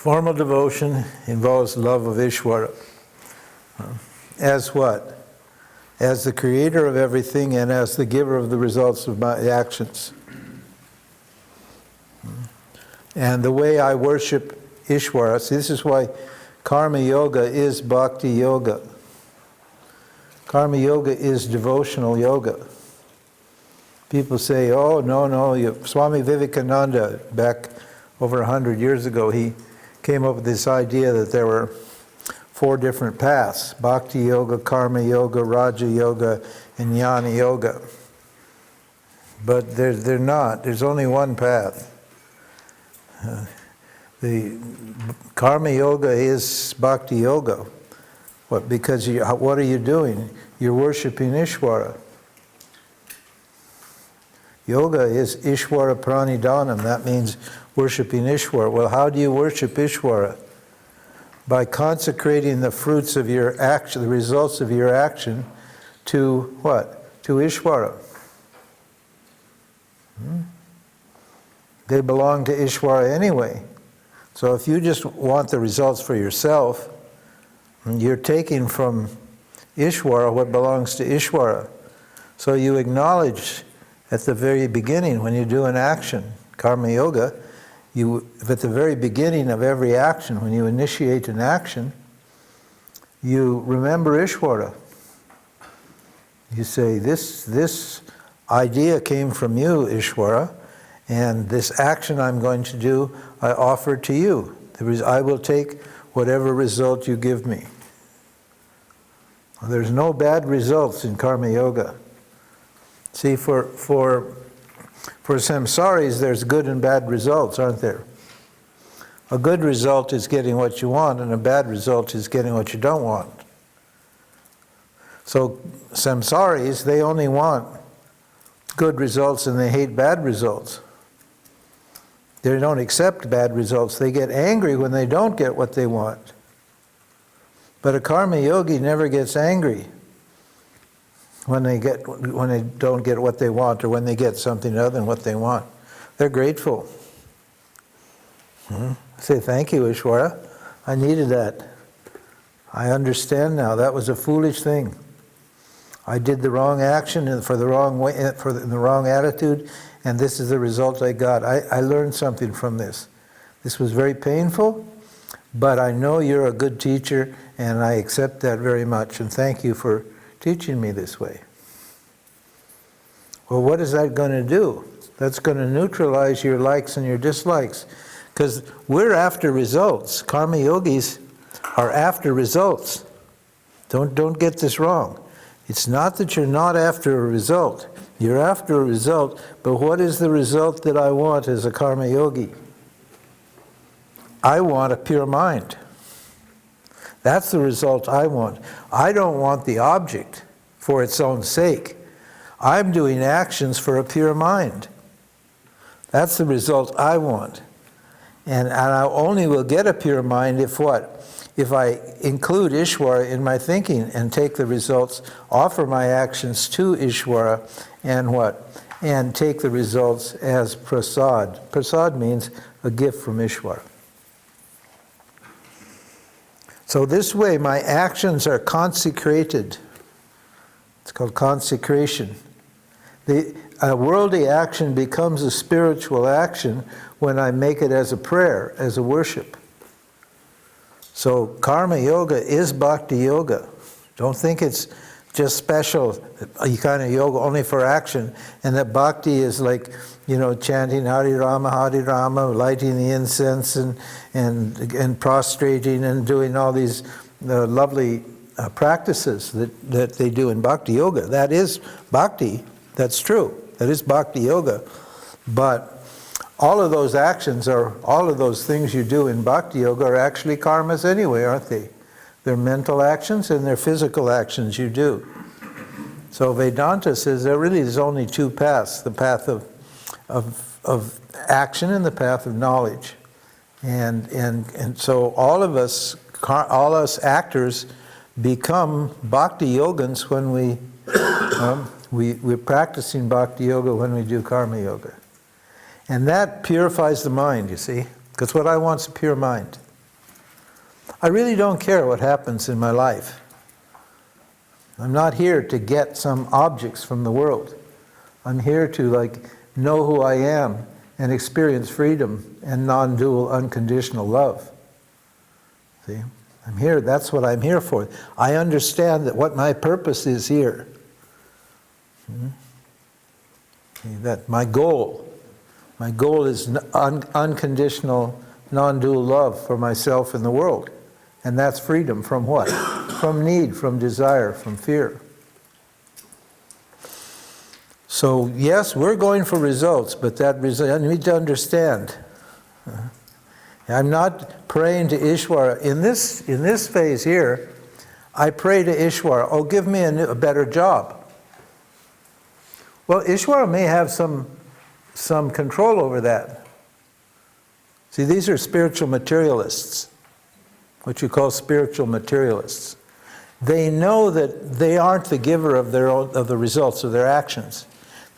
Formal devotion involves love of Ishvara. As what? As the creator of everything and as the giver of the results of my actions. And the way I worship Ishvara, see, this is why Karma-Yoga is Bhakti-Yoga. Karma-Yoga is devotional yoga. People say, oh, no, Swami Vivekananda, back over 100 years ago, he came up with this idea that there were 4 different paths: Bhakti-Yoga, Karma-Yoga, Raja-Yoga, and Jnana-Yoga. But they're not. There's only one path. The Karma-Yoga is Bhakti-Yoga. What? Because what are you doing? You're worshiping Ishvara. Yoga is Ishvara Pranidhanam. That means worshiping Ishvara. Well, how do you worship Ishvara? By consecrating the fruits of your action, the results of your action, to what? To Ishvara. They belong to Ishvara anyway. So if you just want the results for yourself, you're taking from Ishvara what belongs to Ishvara. So you acknowledge at the very beginning, when you do an action, Karma-Yoga, at the very beginning of every action, when you initiate an action, you remember Ishvara. You say, this idea came from you, Ishvara, and this action I'm going to do, I offer to you. I will take whatever result you give me. There's no bad results in Karma-Yoga. See, for samsaris, there's good and bad results, aren't there? A good result is getting what you want, and a bad result is getting what you don't want. So samsaris, they only want good results and they hate bad results. They don't accept bad results. They get angry when they don't get what they want. But a karma yogi never gets angry when they don't get what they want, or when they get something other than what they want. They're grateful. Say, thank you, Ishvara. I needed that. I understand now. That was a foolish thing. I did the wrong action for the wrong way, in the wrong attitude, and this is the result I got. I learned something from this. This was very painful, but I know you're a good teacher, and I accept that very much, and thank you for teaching me this way. Well, what is that going to do? That's going to neutralize your likes and your dislikes, because we're after results. Karma yogis are after results. Don't get this wrong. It's not that you're not after a result. You're after a result, but what is the result that I want as a karma yogi? I want a pure mind. That's the result I want. I don't want the object for its own sake. I'm doing actions for a pure mind. That's the result I want. And I only will get a pure mind if what? If I include Ishvara in my thinking and take the results, offer my actions to Ishvara, and what? And take the results as prasad. Prasad means a gift from Ishvara. So this way my actions are consecrated. It's called consecration. A worldly action becomes a spiritual action when I make it as a prayer, as a worship. So karma yoga is bhakti yoga. Don't think it's just special kind of yoga only for action, and that bhakti is like, chanting Hare Rama, lighting the incense and prostrating and doing all these lovely practices that they do in bhakti yoga. That is bhakti. That's true. That is bhakti yoga. But all of those actions, or all of those things you do in bhakti yoga, are actually karmas anyway, aren't they? They're mental actions and they're physical actions you do. So Vedanta says there really is only 2 paths: the path of action and the path of knowledge. And so all us actors become bhakti yogins when we're practicing bhakti yoga when we do karma yoga. And that purifies the mind, you see, because what I want is a pure mind. I really don't care what happens in my life. I'm not here to get some objects from the world. I'm here to know who I am and experience freedom and non-dual unconditional love. See? I'm here, that's what I'm here for. I understand that what my purpose is here. That my goal is unconditional, non-dual love for myself and the world. And that's freedom from what? From need, from desire, from fear. So yes, we're going for results, but that result, I need to understand. I'm not praying to Ishvara. In this phase here, I pray to Ishvara, oh, give me a better job. Well, Ishvara may have some control over that. See, these are spiritual materialists, what you call spiritual materialists. They know that they aren't the giver of the results of their actions.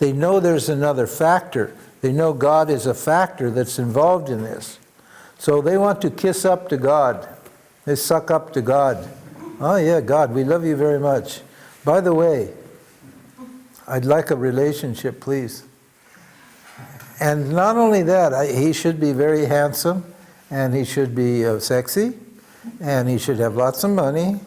They know there's another factor. They know God is a factor that's involved in this. So they want to kiss up to God. They suck up to God. Oh yeah, God, we love you very much. By the way, I'd like a relationship, please. And not only that, he should be very handsome, and he should be sexy, and he should have lots of money,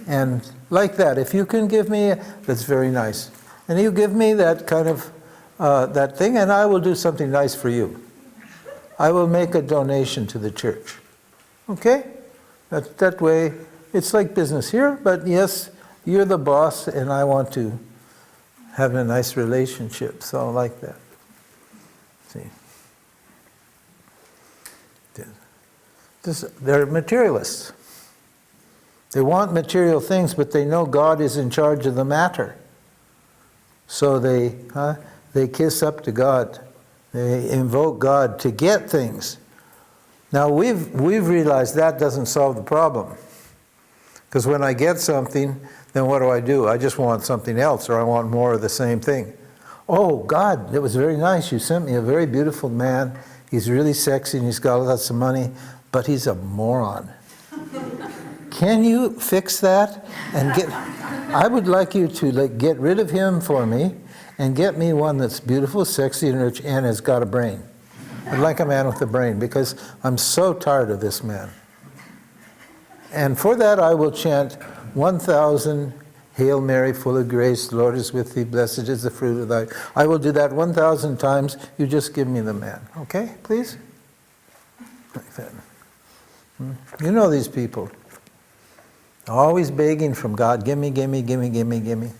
and like that. If you can give me, that's very nice. And you give me that kind of, that thing, and I will do something nice for you. I will make a donation to the church. Okay? That way, it's like business here, but yes, you're the boss, and I want to have a nice relationship, so like that. See? They're materialists. They want material things, but they know God is in charge of the matter. So they kiss up to God. They invoke God to get things. Now we've realized that doesn't solve the problem. Because when I get something, then what do? I just want something else, or I want more of the same thing. Oh, God, that was very nice. You sent me a very beautiful man. He's really sexy and he's got lots of money, but he's a moron. Can you fix that? And I would like you to get rid of him for me and get me one that's beautiful, sexy, and rich, and has got a brain. I'd like a man with a brain, because I'm so tired of this man. And for that I will chant 1,000 Hail Mary, full of grace, the Lord is with thee, blessed is the fruit of thy... I will do that 1,000 times. You just give me the man. Okay, please? Like that. You know these people. Always begging from God, give me, give me, give me, give me, give me.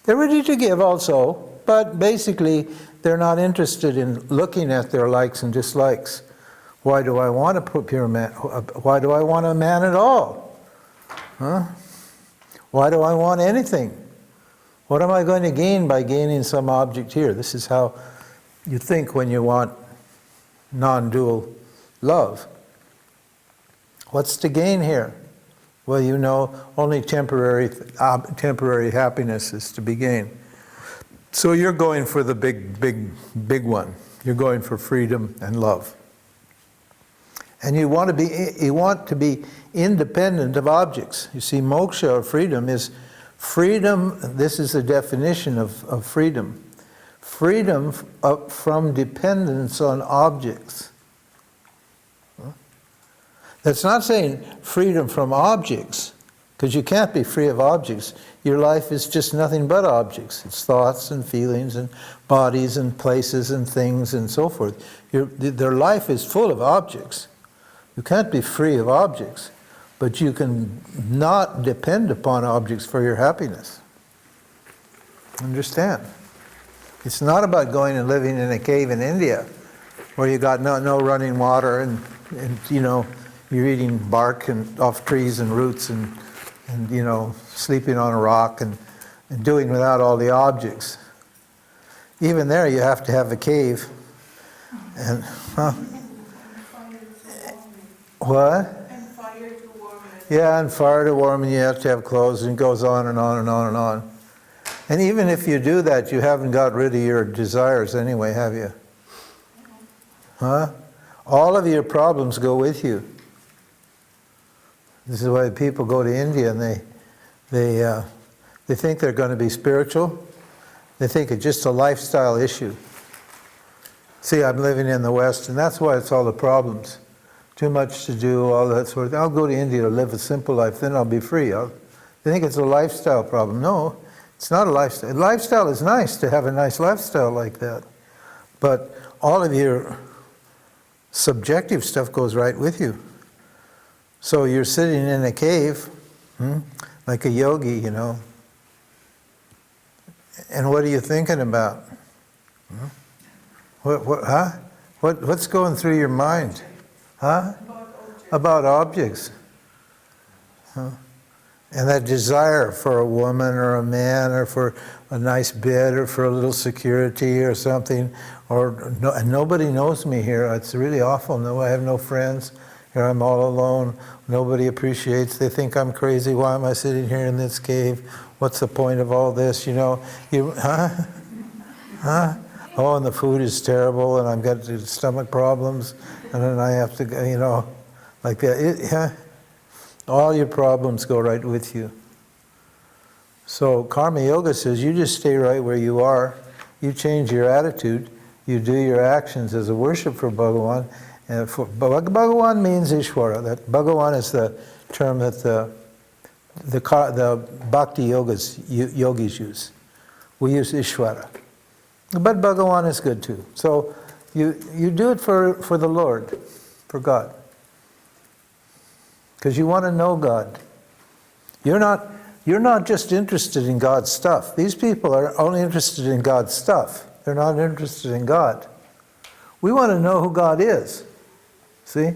They're ready to give also, but basically they're not interested in looking at their likes and dislikes. Why do I want a pure man? Why do I want a man at all? Huh? Why do I want anything? What am I going to gain by gaining some object here? This is how you think when you want non-dual love. What's to gain here? Well, you know, only temporary happiness is to be gained. So you're going for the big one. You're going for freedom and love. And you want to be independent of objects. You see, moksha, or freedom, is freedom. This is the definition of freedom. Freedom from dependence on objects. That's not saying freedom from objects, because you can't be free of objects. Your life is just nothing but objects. It's thoughts and feelings and bodies and places and things and so forth. Their life is full of objects. You can't be free of objects, but you can not depend upon objects for your happiness. Understand? It's not about going and living in a cave in India where you got no running water and you know, you're eating bark and off trees and roots and you know, sleeping on a rock and doing without all the objects. Even there you have to have a cave. And what? And fire to warm it. Yeah, and fire to warm, and you have to have clothes, and it goes on and on and on and on. And even if you do that, you haven't got rid of your desires anyway, have you? Huh? All of your problems go with you. This is why people go to India and they think they're going to be spiritual. They think it's just a lifestyle issue. See, I'm living in the West, and that's why it's all the problems. Too much to do, all that sort of thing. I'll go to India to live a simple life, then I'll be free. They think it's a lifestyle problem. No, it's not a lifestyle. Lifestyle is nice, to have a nice lifestyle like that. But all of your subjective stuff goes right with you. So you're sitting in a cave, like a yogi, you know. And what are you thinking about? What's going through your mind? About objects. And that desire for a woman or a man or for a nice bed or for a little security or something. And nobody knows me here. It's really awful. No, I have no friends. Here I'm all alone. Nobody appreciates. They think I'm crazy. Why am I sitting here in this cave? What's the point of all this? You know, Oh, and the food is terrible, and I've got stomach problems, and then I have to, you know, like that. All your problems go right with you. So Karma-Yoga says you just stay right where you are. You change your attitude. You do your actions as a worship for Bhagawan. And Bhagawan means Ishvara. That Bhagawan is the term that the Bhakti-Yoga yogis use. We use Ishvara. But Bhagawan is good too. So you do it for the Lord, for God. Because you want to know God. You're not just interested in God's stuff. These people are only interested in God's stuff. They're not interested in God. We want to know who God is. See?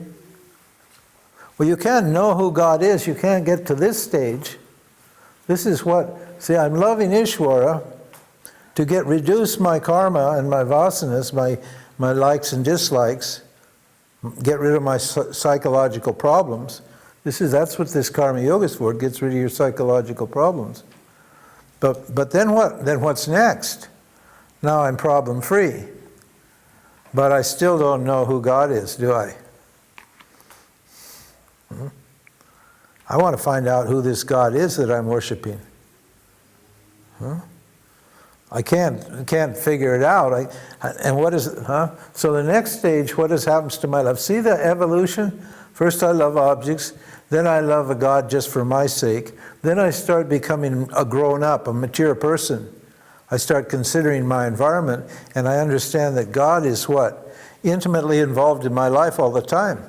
Well, you can't know who God is. You can't get to this stage. This is what, see, I'm loving Ishvara to reduce my karma and my vasanas, my likes and dislikes, get rid of my psychological problems. That's what this Karma Yoga is for. It gets rid of your psychological problems. But then what? Then what's next? Now I'm problem free. But I still don't know who God is, do I? I want to find out who this God is that I'm worshiping. I can't figure it out. And what is it? So the next stage, what happens to my love? See the evolution? First I love objects, then I love a God just for my sake. Then I start becoming a grown-up, a mature person. I start considering my environment, and I understand that God is what? Intimately involved in my life all the time,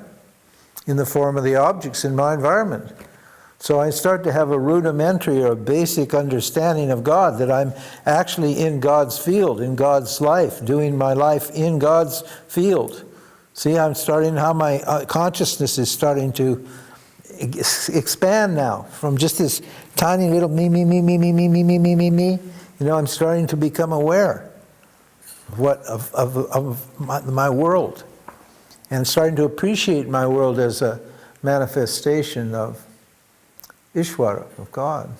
in the form of the objects in my environment. So I start to have a rudimentary or a basic understanding of God, that I'm actually in God's field, in God's life, doing my life in God's field. See, I'm starting how my consciousness is starting to expand now from just this tiny little me. You know, I'm starting to become aware of my world, and starting to appreciate my world as a manifestation of Ishvara, of God.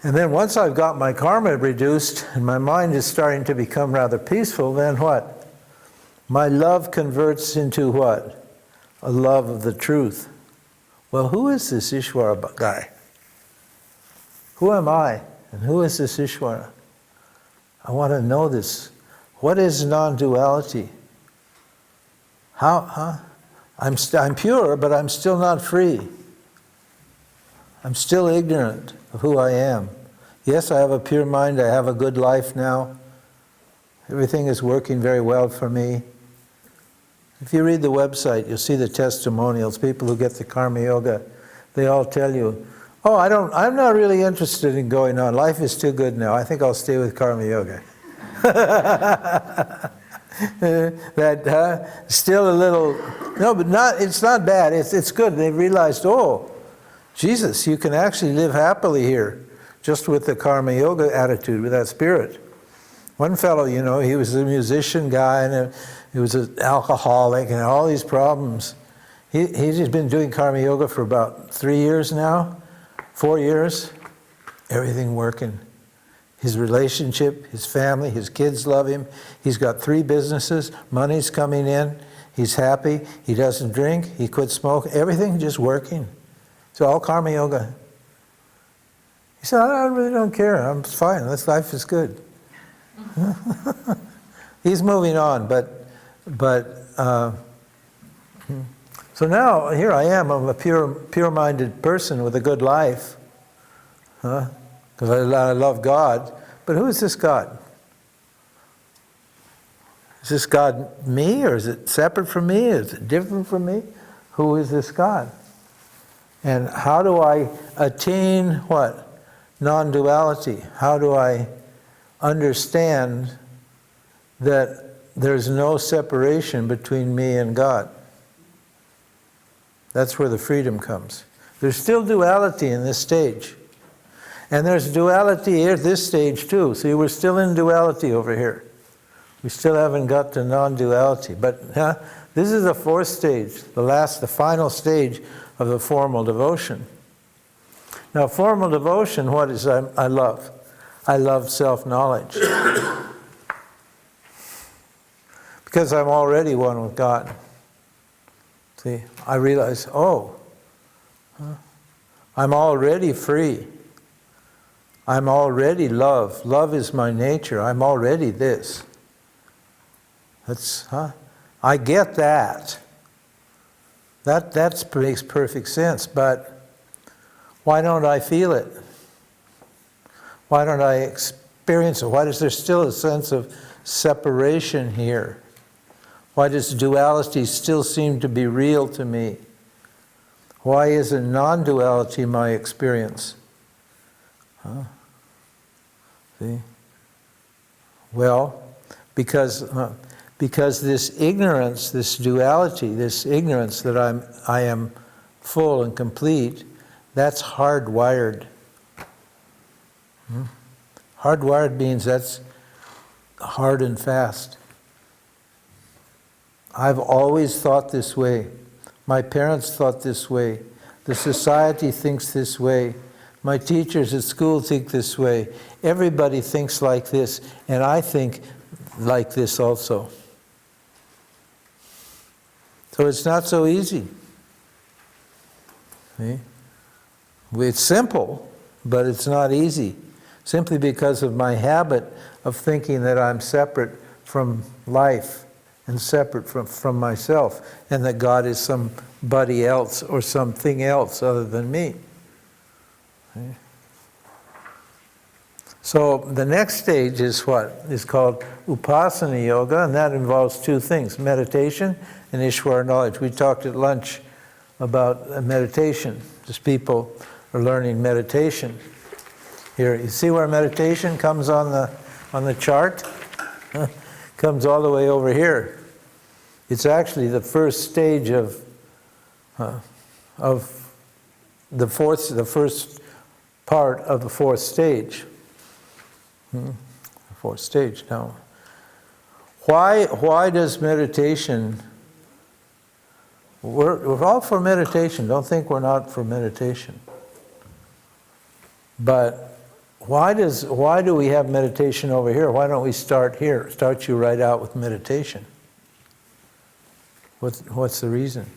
And then once I've got my karma reduced and my mind is starting to become rather peaceful, then what? My love converts into what? A love of the truth. Well, who is this Ishvara guy? Who am I? And who is this Ishvara? I want to know this. What is non-duality? I'm pure, but I'm still not free. I'm still ignorant of who I am. Yes, I have a pure mind. I have a good life now. Everything is working very well for me. If you read the website, you'll see the testimonials. People who get the Karma Yoga, they all tell you, oh, I'm not really interested in going on. Life is too good now. I think I'll stay with Karma Yoga. Still a little, no, but it's not bad. It's good. They've realized, oh, Jesus, you can actually live happily here, just with the Karma Yoga attitude, with that spirit. One fellow, you know, he was a musician guy, and he was an alcoholic, and all these problems. He's been doing Karma Yoga for about 3 years now, 4 years. Everything working. His relationship, his family, his kids love him. He's got 3 businesses. Money's coming in. he's happy, he doesn't drink, he quit smoking, everything just working. It's all Karma Yoga. He said, I really don't care, I'm fine, this life is good. He's moving on, so now, here I am, I'm a pure-minded person with a good life, because I love God, but who is this God? Is this God me, or is it separate from me? Is it different from me? Who is this God? And how do I attain what? Non-duality. How do I understand that there's no separation between me and God? That's where the freedom comes. There's still duality in this stage. And there's duality at this stage too. See, we're still in duality over here. We still haven't got to non-duality. But this is the fourth stage, the final stage of the formal devotion. Now, formal devotion, what is I love? I love self-knowledge. Because I'm already one with God. See, I realize, I'm already free. I'm already love. Love is my nature. I'm already this. I get that. That makes perfect sense, but why don't I feel it? Why don't I experience it? Why is there still a sense of separation here? Why does duality still seem to be real to me? Why isn't non-duality my experience? See? Well, because this ignorance, this duality, this ignorance that I am full and complete, that's hardwired. Hardwired means that's hard and fast. I've always thought this way. My parents thought this way. The society thinks this way. My teachers at school think this way. Everybody thinks like this, and I think like this also. So it's not so easy. See? It's simple, but it's not easy. Simply because of my habit of thinking that I'm separate from life and separate from myself, and that God is somebody else or something else other than me. See? So the next stage is what is called Upasana Yoga, and that involves two things, meditation and Ishvara knowledge. We talked at lunch about meditation, as people are learning meditation. Here, you see where meditation comes on the chart? Comes all the way over here. It's actually the first stage of the first part of the fourth stage. The fourth stage now. Why does meditation? We're all for meditation. Don't think we're not for meditation. But why do we have meditation over here? Why don't we start here? Start you right out with meditation. What's the reason?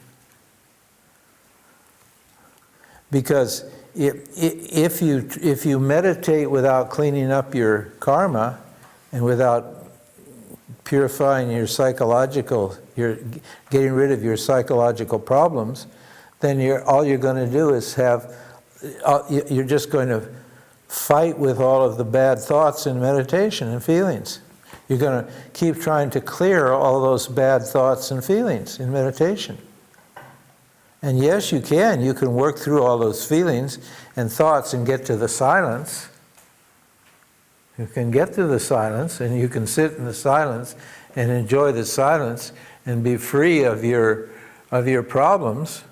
Because if you meditate without cleaning up your karma and without purifying your getting rid of your psychological problems, then all you're going to do is you're just going to fight with all of the bad thoughts in meditation and feelings. You're going to keep trying to clear all those bad thoughts and feelings in meditation. And yes, you can. You can work through all those feelings and thoughts and get to the silence. You can get to the silence, and you can sit in the silence and enjoy the silence and be free of your problems.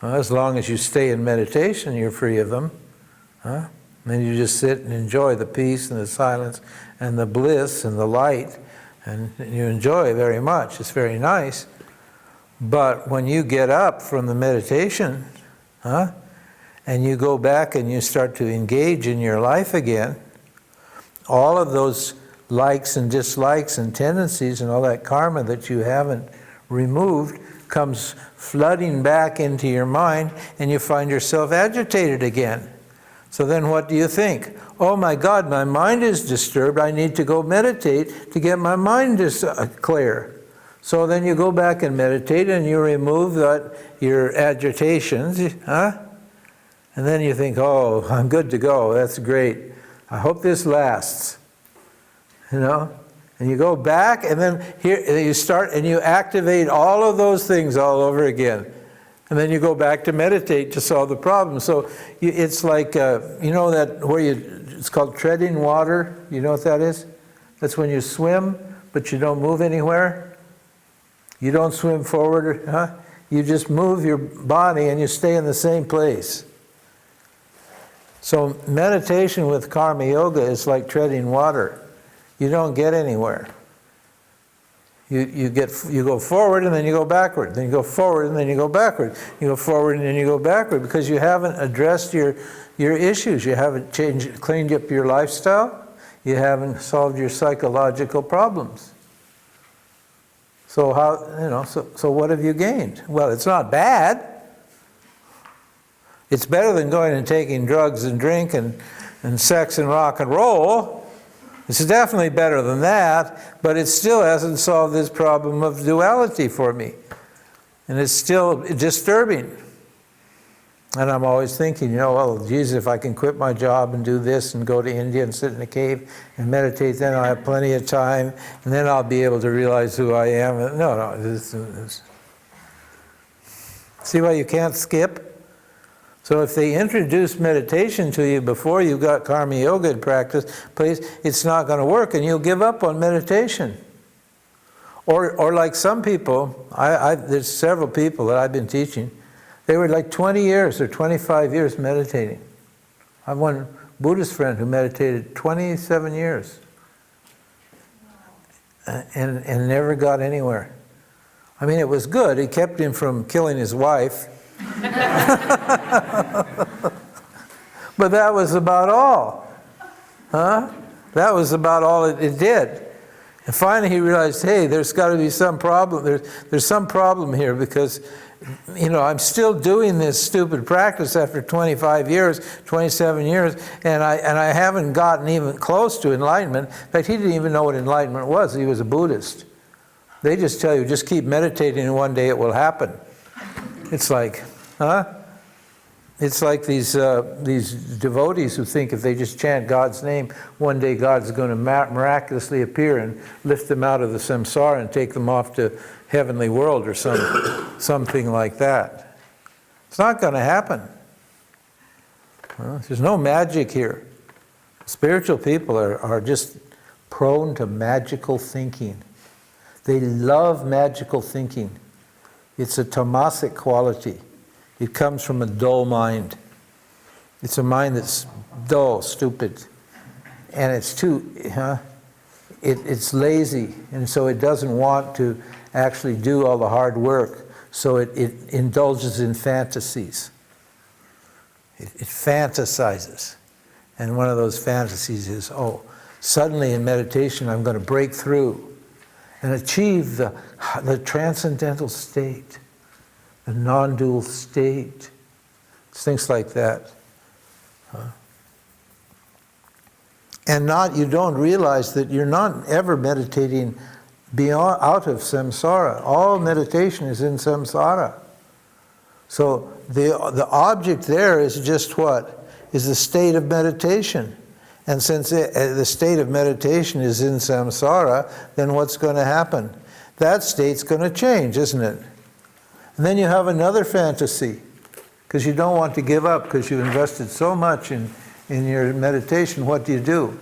As long as you stay in meditation, you're free of them. Then you just sit and enjoy the peace and the silence and the bliss and the light, and you enjoy it very much. It's very nice. But when you get up from the meditation, and you go back and you start to engage in your life again, all of those likes and dislikes and tendencies and all that karma that you haven't removed comes flooding back into your mind, and you find yourself agitated again. So then what do you think? Oh my God, my mind is disturbed. I need to go meditate to get my mind clear. So then you go back and meditate, and you remove your agitations, huh? And then you think, oh, I'm good to go. That's great. I hope this lasts. You know? And you go back, and then here you start, and you activate all of those things all over again. And then you go back to meditate to solve the problem. So it's like, you know that where it's called treading water? You know what that is? That's when you swim, but you don't move anywhere. You don't swim forward, huh? You just move your body and you stay in the same place. So meditation with Karma Yoga is like treading water. You don't get anywhere. You go forward and then you go backward. Then you go forward and then you go backward. You go forward and then you go backward because you haven't addressed your issues. You haven't cleaned up your lifestyle. You haven't solved your psychological problems. So so what have you gained? Well, it's not bad. It's better than going and taking drugs and drink and sex and rock and roll. It's definitely better than that, but it still hasn't solved this problem of duality for me. And it's still disturbing. And I'm always thinking, well, geez, if I can quit my job and do this and go to India and sit in a cave and meditate, then I'll have plenty of time, and then I'll be able to realize who I am. No. See why you can't skip? So if they introduce meditation to you before you got Karma Yoga in practice, please, it's not going to work, and you'll give up on meditation. Or like some people, there's several people that I've been teaching, they were like 20 years or 25 years meditating. I have one Buddhist friend who meditated 27 years and never got anywhere. I mean, it was good. It kept him from killing his wife. But that was about all. Huh? That was about all it did. And finally he realized, hey, there's got to be some problem. There's some problem here because, I'm still doing this stupid practice after 25 years, 27 years, and I haven't gotten even close to enlightenment. In fact, he didn't even know what enlightenment was. He was a Buddhist. They just tell you, just keep meditating and one day it will happen. It's like, huh? It's like these devotees who think if they just chant God's name, one day God's going to miraculously appear and lift them out of the samsara and take them off to heavenly world or something like that. It's not going to happen. There's no magic here. Spiritual people are just prone to magical thinking. They love magical thinking. It's a tamasic quality. It comes from a dull mind. It's a mind that's dull, stupid, and it's it's lazy, and so it doesn't want to actually do all the hard work, so it indulges in fantasies. It fantasizes, and one of those fantasies is, suddenly in meditation I'm going to break through and achieve the transcendental state. A non-dual state. It's things like that. And you don't realize that you're not ever meditating out of samsara. All meditation is in samsara. So the object there is just what? Is the state of meditation. And since the state of meditation is in samsara, then what's going to happen? That state's going to change, isn't it? And then you have another fantasy, because you don't want to give up, because you've invested so much in your meditation. What do?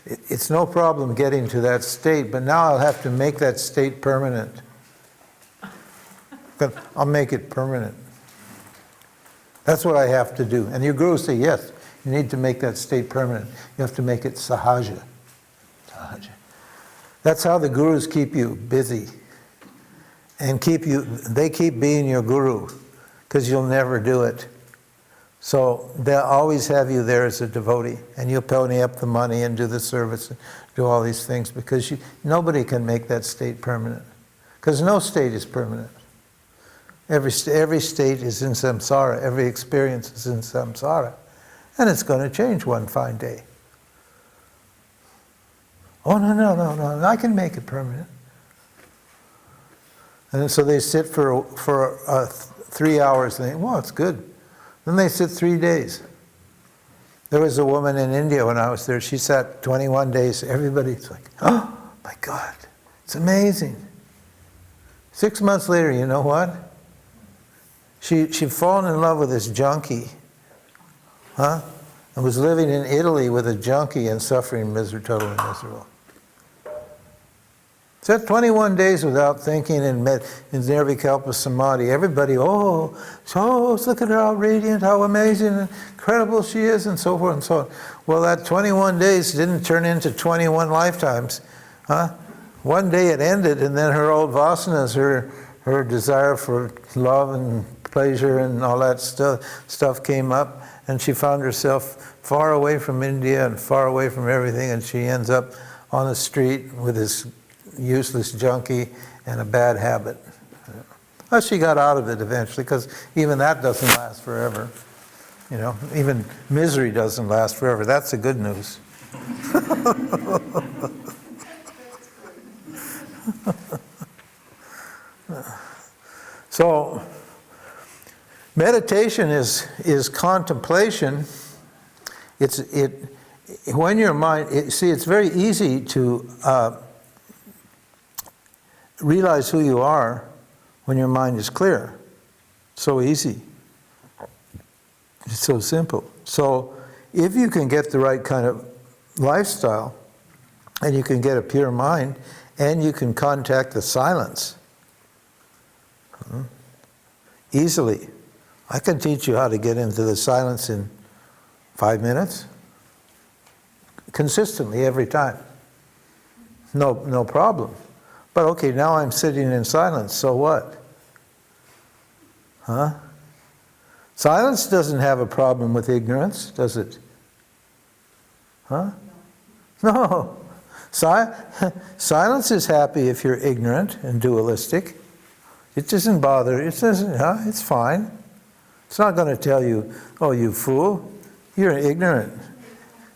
It's no problem getting to that state, but now I'll have to make that state permanent. But I'll make it permanent. That's what I have to do. And your guru say, yes, you need to make that state permanent. You have to make it sahaja. That's how the gurus keep you busy. And they keep being your guru, because you'll never do it. So they'll always have you there as a devotee, and you'll pony up the money and do the service and do all these things, because nobody can make that state permanent. Because no state is permanent. Every state is in samsara, every experience is in samsara, and it's going to change one fine day. Oh, no, I can make it permanent. And so they sit for 3 hours and think, well, it's good. Then they sit 3 days. There was a woman in India when I was there, she sat 21 days. Everybody's like, oh my God, it's amazing. 6 months later, you know what? She'd fallen in love with this junkie, and was living in Italy with a junkie and suffering totally miserable. Sat 21 days without thinking in Nirvikalpa Samadhi. Everybody, look at her, how radiant, how amazing and incredible she is, and so forth and so on. Well, that 21 days didn't turn into 21 lifetimes. One day it ended, and then her old vasanas, her desire for love and pleasure and all that stuff came up, and she found herself far away from India and far away from everything, and she ends up on the street with this useless junkie and a bad habit. Well, she got out of it eventually, because even that doesn't last forever. You know, even misery doesn't last forever. That's the good news. So, meditation is contemplation. When your mind, it's very easy to realize who you are when your mind is clear. So easy. It's so simple. So if you can get the right kind of lifestyle, and you can get a pure mind, and you can contact the silence easily. I can teach you how to get into the silence in 5 minutes, consistently every time. No problem. But okay, now I'm sitting in silence, so what? Silence doesn't have a problem with ignorance, does it? No. Silence is happy if you're ignorant and dualistic. It doesn't bother, it's fine. It's not going to tell you, oh, you fool, you're ignorant.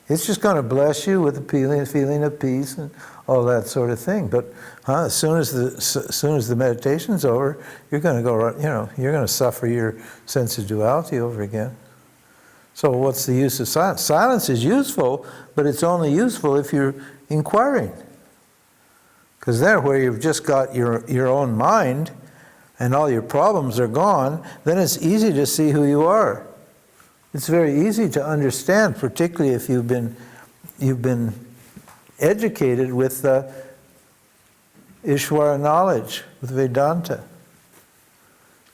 It's just going to bless you with a feeling of peace and all that sort of thing. But as soon as the meditation's over, you're going to go, you're going to suffer your sense of duality over again. So what's the use of silence? Silence is useful, but it's only useful if you're inquiring. Because there, where you've just got your own mind and all your problems are gone, then it's easy to see who you are. It's very easy to understand, particularly if you've been educated with Ishvara knowledge, with Vedanta.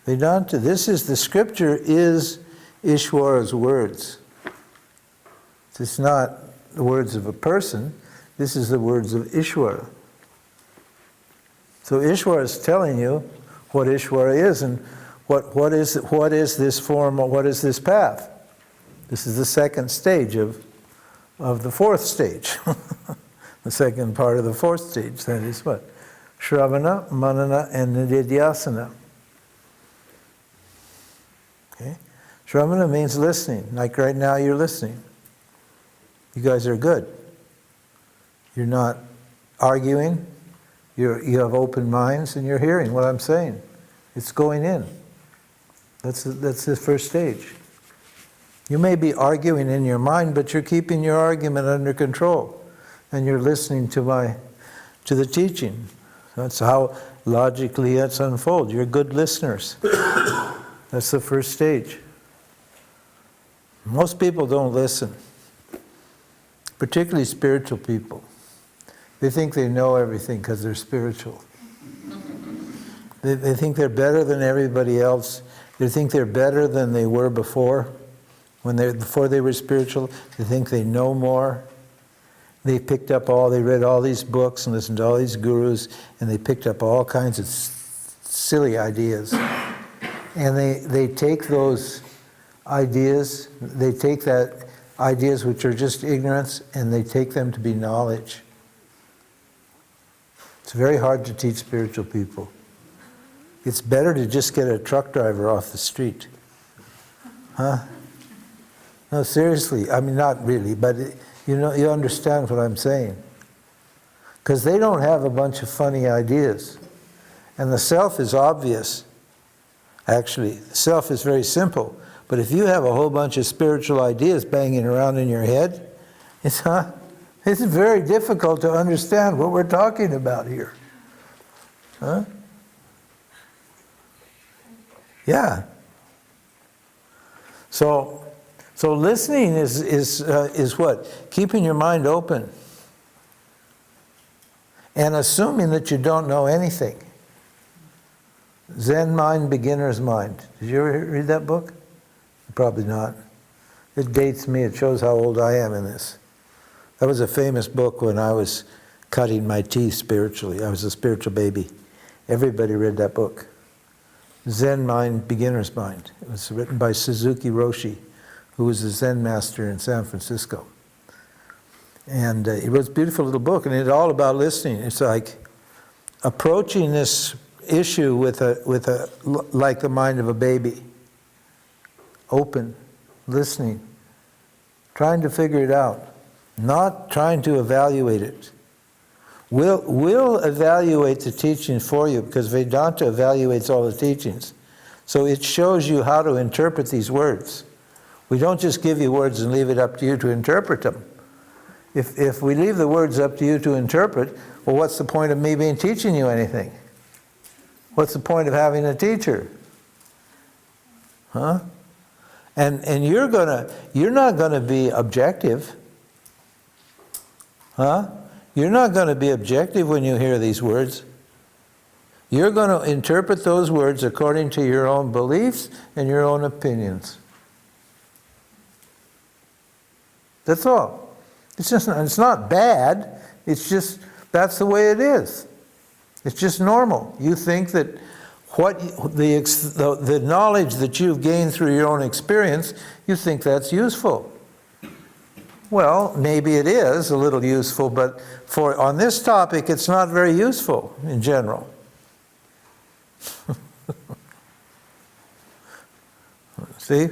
Vedanta, the scripture is Ishvara's words. It's not the words of a person, this is the words of Ishvara. So Ishvara is telling you what Ishvara is, and what is this form, or what is this path. This is the second stage of the fourth stage. The second part of the fourth stage, that is what? Shravana, Manana, and Nididhyasana. Okay? Shravana means listening. Like right now you're listening. You guys are good. You're not arguing. You have open minds, and you're hearing what I'm saying. It's going in. That's the first stage. You may be arguing in your mind, but you're keeping your argument under control, and you're listening to the teaching. That's how logically that's unfolds. You're good listeners. That's the first stage. Most people don't listen, particularly spiritual people. They think they know everything because they're spiritual. They think they're better than everybody else. They think they're better than they were before. Before they were spiritual, they think they know more. They read all these books and listened to all these gurus, and they picked up all kinds of silly ideas. And they take those ideas. They take that ideas which are just ignorance and they take them to be knowledge. It's very hard to teach spiritual people. It's better to just get a truck driver off the street. Huh? No, seriously. I mean, not really, but you know, you understand what I'm saying. Because they don't have a bunch of funny ideas. And the self is obvious. Actually, the self is very simple. But if you have a whole bunch of spiritual ideas banging around in your head, it's very difficult to understand what we're talking about here. Huh? Yeah. So listening is what? Keeping your mind open. And assuming that you don't know anything. Zen mind, beginner's mind. Did you ever read that book? Probably not. It dates me. It shows how old I am in this. That was a famous book when I was cutting my teeth spiritually. I was a spiritual baby. Everybody read that book. Zen mind, beginner's mind. It was written by Suzuki Roshi, who was a Zen master in San Francisco. And it was a beautiful little book, and it's all about listening. It's like approaching this issue with like the mind of a baby. Open, listening, trying to figure it out, not trying to evaluate it. We'll evaluate the teaching for you because Vedanta evaluates all the teachings. So it shows you how to interpret these words. We don't just give you words and leave it up to you to interpret them. If we leave the words up to you to interpret, well, what's the point of me teaching you anything? What's the point of having a teacher? Huh? And you're not gonna be objective. Huh? You're not gonna be objective when you hear these words. You're gonna interpret those words according to your own beliefs and your own opinions. That's all. It's not bad, it's just, that's the way it is. It's just normal. You think that the knowledge that you've gained through your own experience, you think that's useful. Well, maybe it is a little useful, but on this topic, it's not very useful in general. See?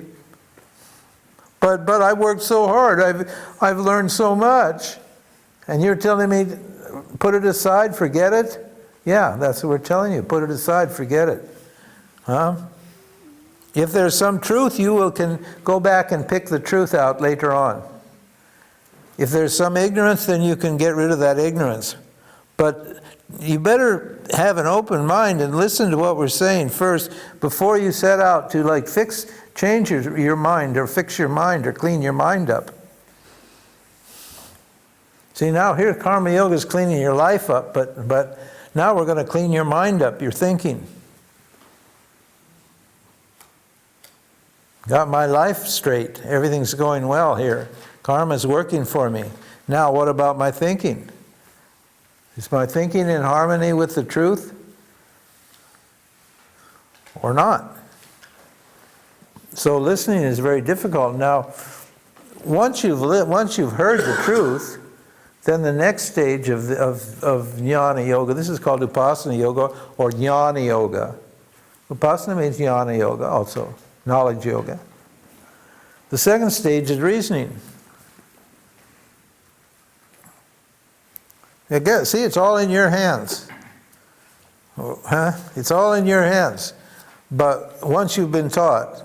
But I worked so hard. I've learned so much, and you're telling me, put it aside, forget it? Yeah, that's what we're telling you. Put it aside, forget it. Huh? If there's some truth, you can go back and pick the truth out later on. If there's some ignorance, then you can get rid of that ignorance. But you better have an open mind and listen to what we're saying first before you set out to change your mind or fix your mind or clean your mind up. See, now here Karma-Yoga is cleaning your life up, but now we're going to clean your mind up, your thinking. Got my life straight. Everything's going well here. Karma's working for me. Now what about my thinking? Is my thinking in harmony with the truth? Or not? So listening is very difficult. Now, once you've heard the truth, then the next stage of Jnana Yoga, this is called Upasana Yoga or Jnana Yoga. Upasana means Jnana Yoga also, knowledge yoga. The second stage is reasoning. Again, see, it's all in your hands. Huh? It's all in your hands. But once you've been taught,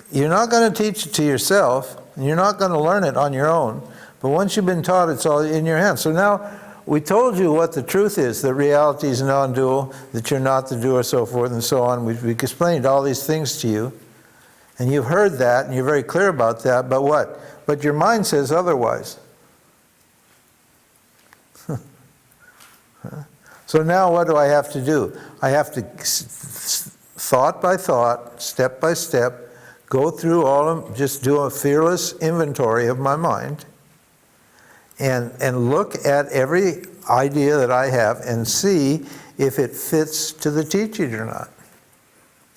you're not going to teach it to yourself, and you're not going to learn it on your own. But once you've been taught, it's all in your hands. So now, we told you what the truth is, that reality is non-dual, that you're not the doer, so forth and so on. We explained all these things to you. And you've heard that, and you're very clear about that, but what? But your mind says otherwise. So now what do I have to do? I have to, thought by thought, step by step, go through all of them, just do a fearless inventory of my mind, and look at every idea that I have and see if it fits to the teaching or not.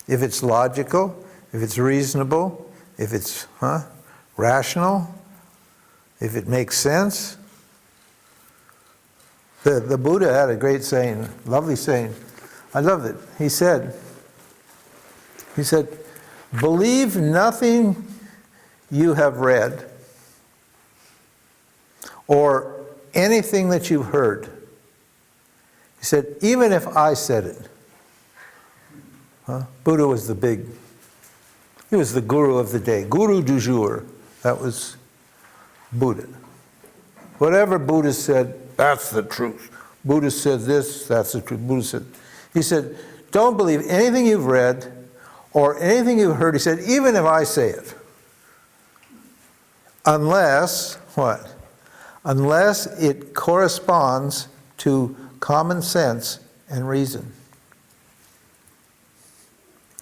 If it's logical, if it's reasonable, if it's rational, if it makes sense. The Buddha had a great saying, lovely saying. I loved it. He said, believe nothing you have read or anything that you've heard. He said, even if I said it. Buddha was he was the guru of the day, guru du jour. That was Buddha. Whatever Buddha said, that's the truth. Buddha said this, that's the truth. He said, don't believe anything you've read or anything you've heard. He said, even if I say it. Unless, what? Unless it corresponds to common sense and reason.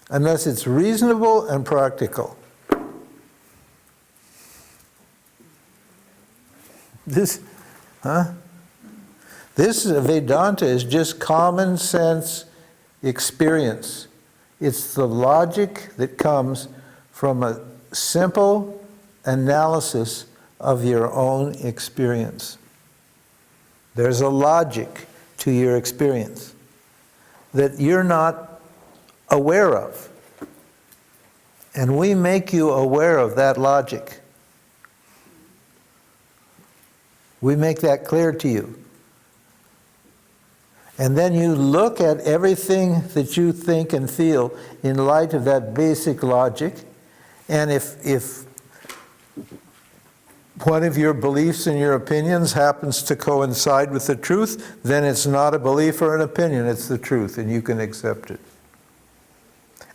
Unless it's reasonable and practical. This Vedanta is just common sense experience. It's the logic that comes from a simple analysis of your own experience. There's a logic to your experience that you're not aware of. And we make you aware of that logic. We make that clear to you. And then you look at everything that you think and feel in light of that basic logic. And if one of your beliefs and your opinions happens to coincide with the truth, then it's not a belief or an opinion, it's the truth, and you can accept it.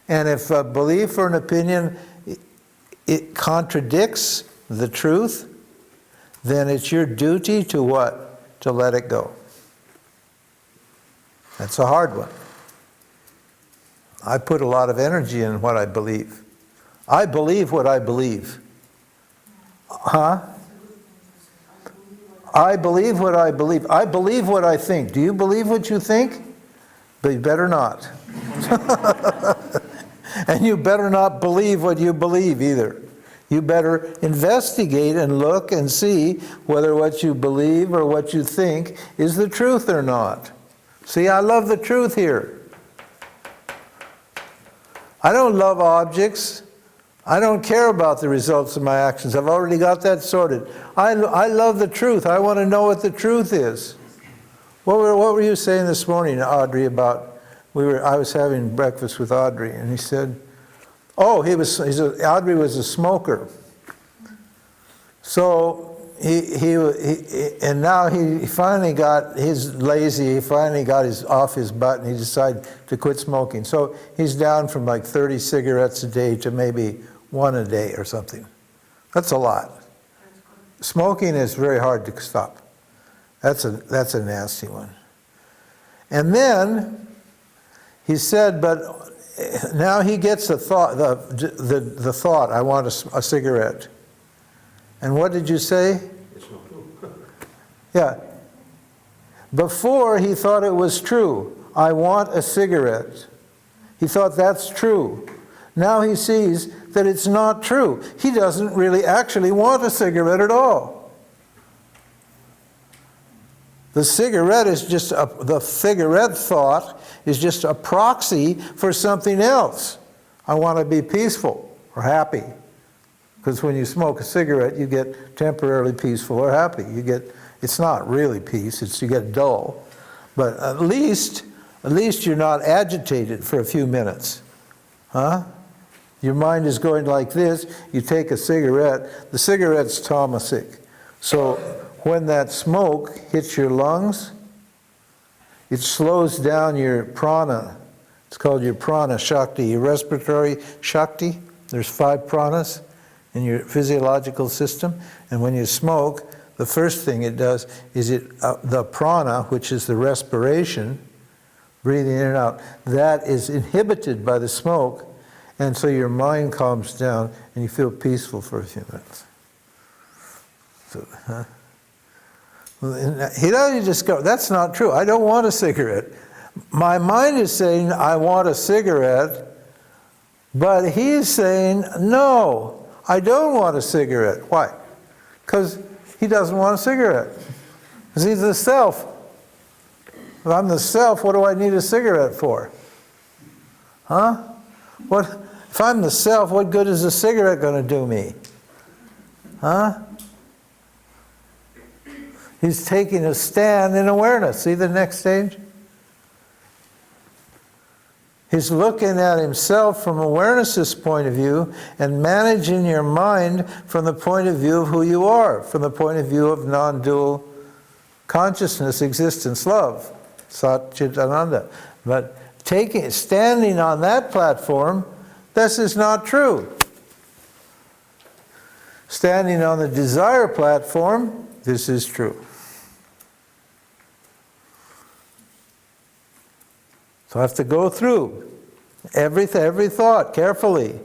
And if a belief or an opinion, it contradicts the truth, then it's your duty to what? To let it go. That's a hard one. I put a lot of energy in what I believe. I believe what I believe. I believe what I believe. I believe what I think. Do you believe what you think? But you better not. And you better not believe what you believe either. You better investigate and look and see whether what you believe or what you think is the truth or not. See, I love the truth here. I don't love objects. I don't care about the results of my actions. I've already got that sorted. I love the truth. I want to know what the truth is. What were you saying this morning, Audrey, about... I was having breakfast with Audrey, and he said, Audrey was a smoker. So and now he finally got off his butt, and he decided to quit smoking. So he's down from like 30 cigarettes a day to maybe 1 a day or something. That's a lot. Smoking is very hard to stop. That's a nasty one. And then he said, but now he gets the thought, I want a cigarette. And what did you say? Yeah. Before he thought it was true. I want a cigarette. He thought that's true. Now he sees that it's not true. He doesn't really actually want a cigarette at all. The cigarette is just the cigarette thought is just a proxy for something else. I want to be peaceful or happy. Because when you smoke a cigarette, you get temporarily peaceful or happy. It's not really peace, you get dull. But at least you're not agitated for a few minutes. Your mind is going like this, you take a cigarette, the cigarette's tamasic. So when that smoke hits your lungs, it slows down your prana. It's called your prana shakti, your respiratory shakti. There's 5 pranas in your physiological system. And when you smoke, the first thing it does is the prana, which is the respiration, breathing in and out, that is inhibited by the smoke. And so your mind calms down and you feel peaceful for a few minutes. So, he already discovered, that's not true. I don't want a cigarette. My mind is saying, I want a cigarette, but he's saying, no, I don't want a cigarette. Why? Because he doesn't want a cigarette. Because he's the self. If I'm the self, what do I need a cigarette for? Huh? If I'm the self, what good is a cigarette going to do me? Huh? He's taking a stand in awareness. See the next stage? He's looking at himself from awareness's point of view and managing your mind from the point of view of who you are, from the point of view of non-dual consciousness, existence, love, Sat Chit Ananda. But standing on that platform, this is not true. Standing on the desire platform, this is true. So I have to go through every thought carefully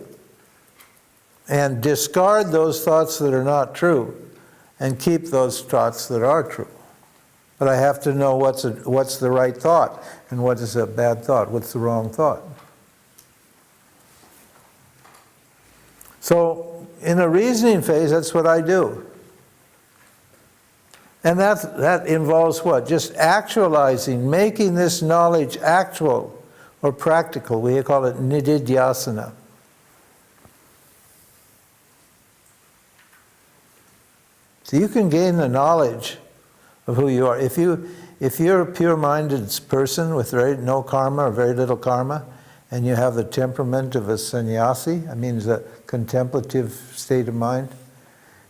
and discard those thoughts that are not true and keep those thoughts that are true. But I have to know what's the right thought and what is a bad thought, what's the wrong thought. So in a reasoning phase, that's what I do. And that involves what? Just actualizing, making this knowledge actual or practical. We call it nididhyasana. So you can gain the knowledge of who you are. If you're a pure-minded person with no karma or very little karma, and you have the temperament of a sannyasi, that means a contemplative state of mind,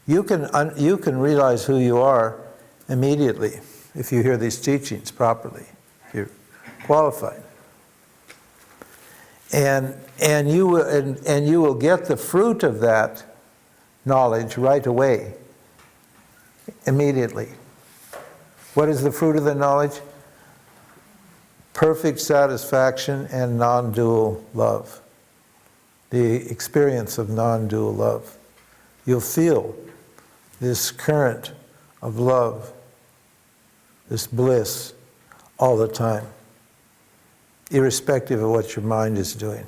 you can realize who you are immediately if you hear these teachings properly, if you're qualified. And you will get the fruit of that knowledge right away, immediately. What is the fruit of the knowledge? Perfect satisfaction and non-dual love. The experience of non-dual love. You'll feel this current of love, this bliss, all the time, irrespective of what your mind is doing.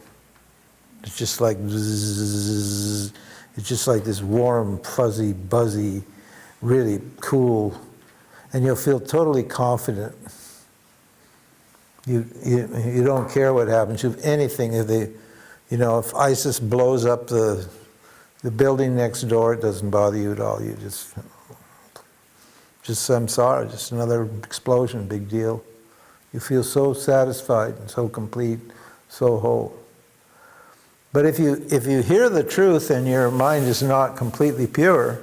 It's just like zzz, it's just like this warm, fuzzy, buzzy, really cool, and you'll feel totally confident. You don't care what happens. If anything, if ISIS blows up the building next door, it doesn't bother you at all. You just samsara, just another explosion, big deal. You feel so satisfied and so complete, so whole. But if you hear the truth and your mind is not completely pure,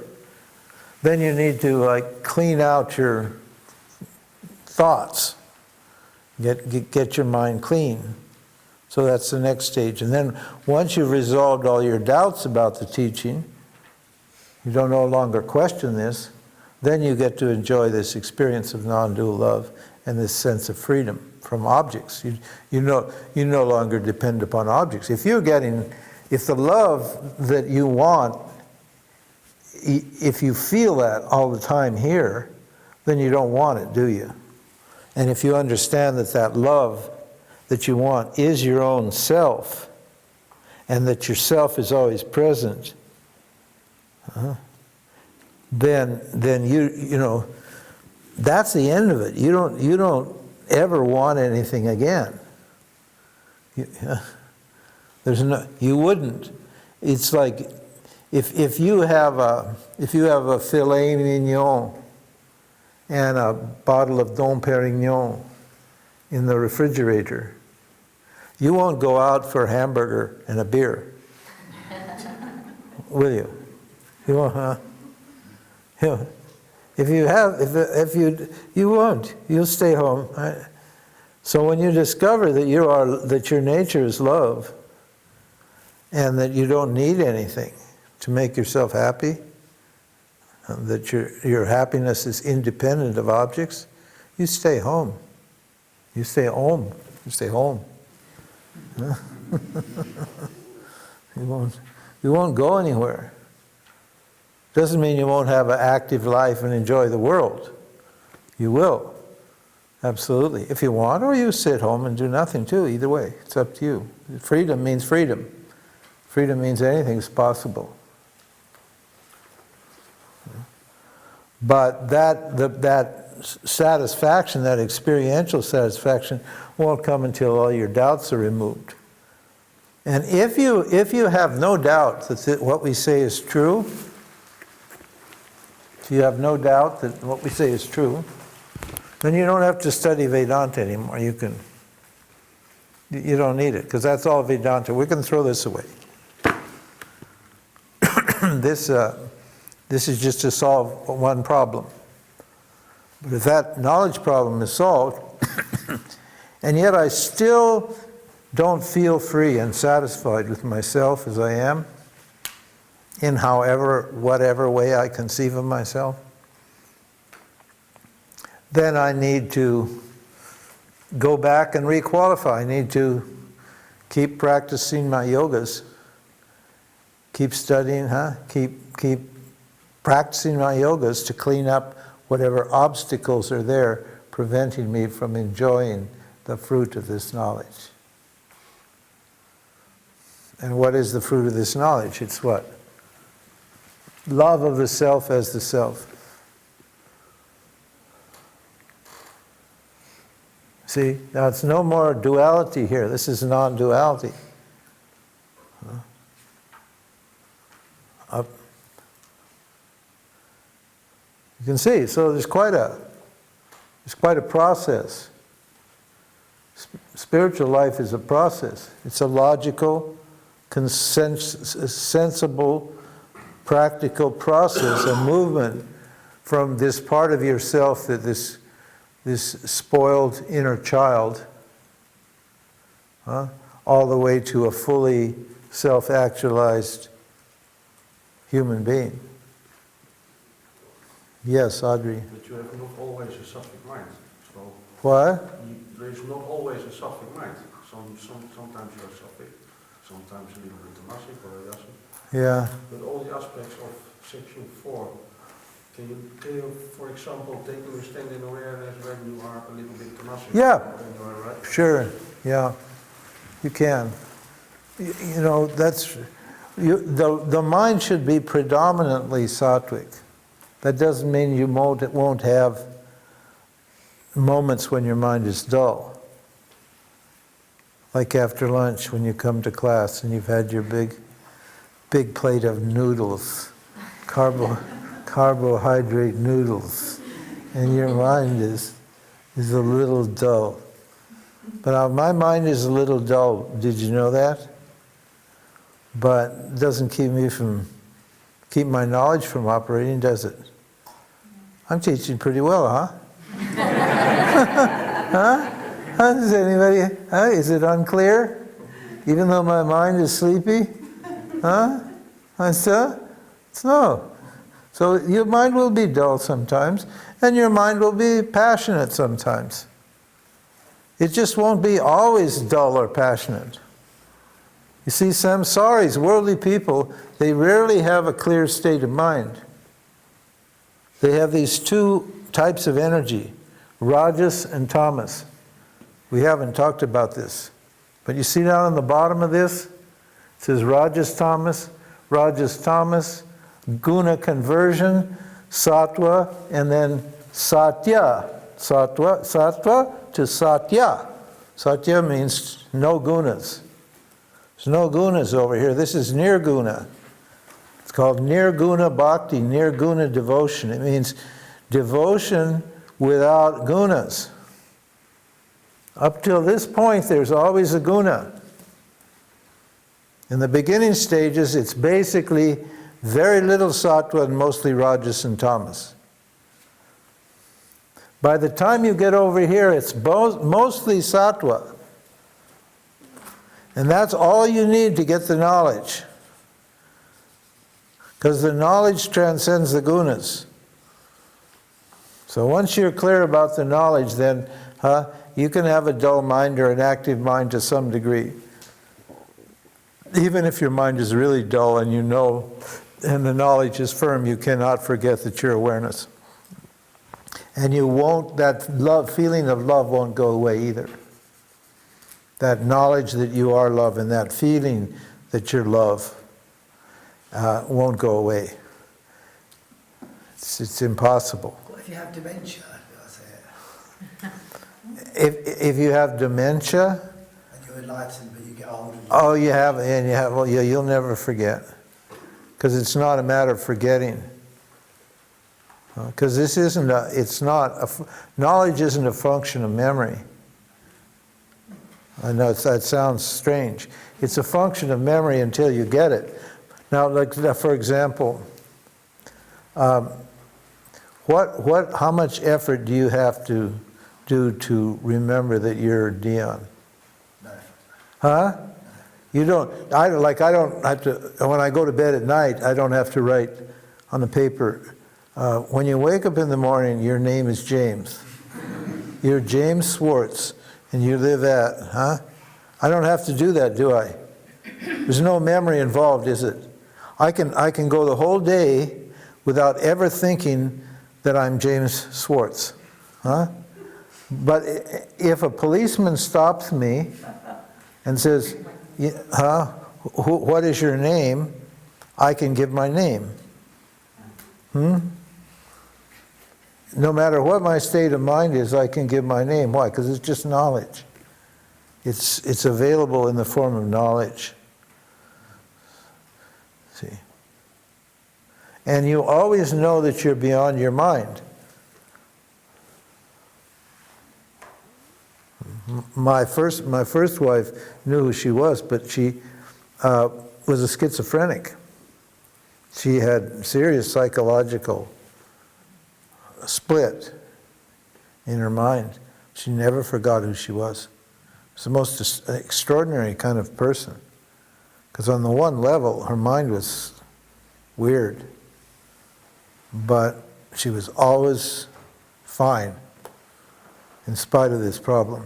then you need to clean out your thoughts. Get your mind clean. So that's the next stage. And then once you've resolved all your doubts about the teaching, you don't no longer question this, then you get to enjoy this experience of non-dual love and this sense of freedom from objects. You no longer depend upon objects. If the love that you want, if you feel that all the time here, then you don't want it, do you? And if you understand that love that you want is your own self, and that your self is always present, then that's the end of it. You don't ever want anything again. You wouldn't. It's like if you have a filet mignon and a bottle of Dom Perignon in the refrigerator, you won't go out for a hamburger and a beer, will you? You won't, huh? You won't. You'll stay home. Right? So when you discover that your nature is love, and that you don't need anything to make yourself happy, and that your happiness is independent of objects, you stay home. You stay home. You stay home. Huh? You won't go anywhere. Doesn't mean you won't have an active life and enjoy the world. You will. Absolutely. If you want, or you sit home and do nothing too. Either way, it's up to you. Freedom means freedom. Freedom means anything's possible. But that satisfaction, that experiential satisfaction, won't come until all your doubts are removed. And if you have no doubt that what we say is true, if you have no doubt that what we say is true, then you don't have to study Vedanta anymore. You don't need it, because that's all Vedanta. We can throw this away. This is just to solve one problem. But if that knowledge problem is solved, and yet I still don't feel free and satisfied with myself as I am, in whatever way I conceive of myself, then I need to go back and requalify. I need to keep practicing my yogas, keep studying, keep practicing my yogas to clean up whatever obstacles are there preventing me from enjoying the fruit of this knowledge. And what is the fruit of this knowledge? It's what? Love of the self as the self. See, now it's no more duality here. This is non-duality. You can see, so there's quite a process. Spiritual life is a process. It's a logical, sensible, practical process, a movement from this part of yourself, that this spoiled inner child, all the way to a fully self-actualized human being. Yes, Audrey. But you have not always a suffering mind. So What? there is not always a suffering mind. Sometimes you are suffering, sometimes a little bit tamasic or yasik. Yeah. But all the aspects of section 4, can you, for example, take a stand in awareness when you are a little bit tamasic? Yeah. When you are right? Sure. Yeah. You can. You know, the mind should be predominantly sattvic. That doesn't mean you won't have moments when your mind is dull. Like after lunch when you come to class and you've had your big plate of noodles, carbohydrate noodles, and your mind is a little dull. But my mind is a little dull. Did you know that? But it doesn't keep my knowledge from operating, does it? I'm teaching pretty well, huh? Huh? Does anybody? Is it unclear? Even though my mind is sleepy? Huh? No. So your mind will be dull sometimes, and your mind will be passionate sometimes. It just won't be always dull or passionate. You see, samsaris, worldly people, they rarely have a clear state of mind. They have these two types of energy, rajas and tamas. We haven't talked about this. But you see down on the bottom of this, it says rajas, tamas, guna conversion, sattva, and then satya. Sattva to satya. Satya means no gunas. There's no gunas over here. This is nirguna. It's called nirguna bhakti, nirguna devotion. It means devotion without gunas. Up till this point, there's always a guna. In the beginning stages, it's basically very little sattva and mostly rajas and tamas. By the time you get over here, it's mostly sattva. And that's all you need to get the knowledge. Because the knowledge transcends the gunas. So once you're clear about the knowledge, then you can have a dull mind or an active mind to some degree. Even if your mind is really dull and you know, and the knowledge is firm, you cannot forget that you're awareness. And you won't, that feeling of love won't go away either. That knowledge that you are love and that feeling that you're love won't go away. It's impossible. What if you have dementia? I say If you have dementia, and you're enlightened, but you get old. well, yeah, you'll never forget. Because it's not a matter of forgetting. Because this isn't knowledge isn't a function of memory. I know that sounds strange. It's a function of memory until you get it. Now, like for example, how much effort do you have to do to remember that you're Dion? No. Huh? You don't. I don't have to. When I go to bed at night, I don't have to write on the paper. When you wake up in the morning, your name is James. You're James Swartz, and you live at, huh? I don't have to do that, do I? There's no memory involved, is it? I can go the whole day without ever thinking that I'm James Swartz, huh? But if a policeman stops me and says, huh, what is your name? I can give my name. No matter what my state of mind is, I can give my name. Why? Because it's just knowledge. It's available in the form of knowledge. See? And you always know that you're beyond your mind. My first wife knew who she was, but she was a schizophrenic. She had serious psychological split in her mind. She never forgot who she was. She was the most extraordinary kind of person. Because on the one level, her mind was weird, but she was always fine in spite of this problem.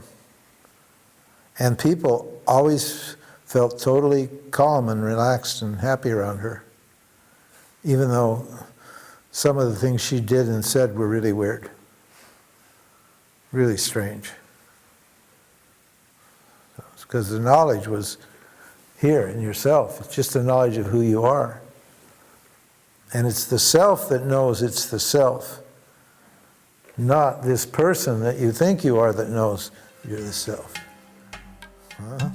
And people always felt totally calm and relaxed and happy around her, even though some of the things she did and said were really weird, really strange. It's because the knowledge was here in yourself. It's just the knowledge of who you are. And it's the self that knows it's the self, not this person that you think you are that knows you're the self. Huh?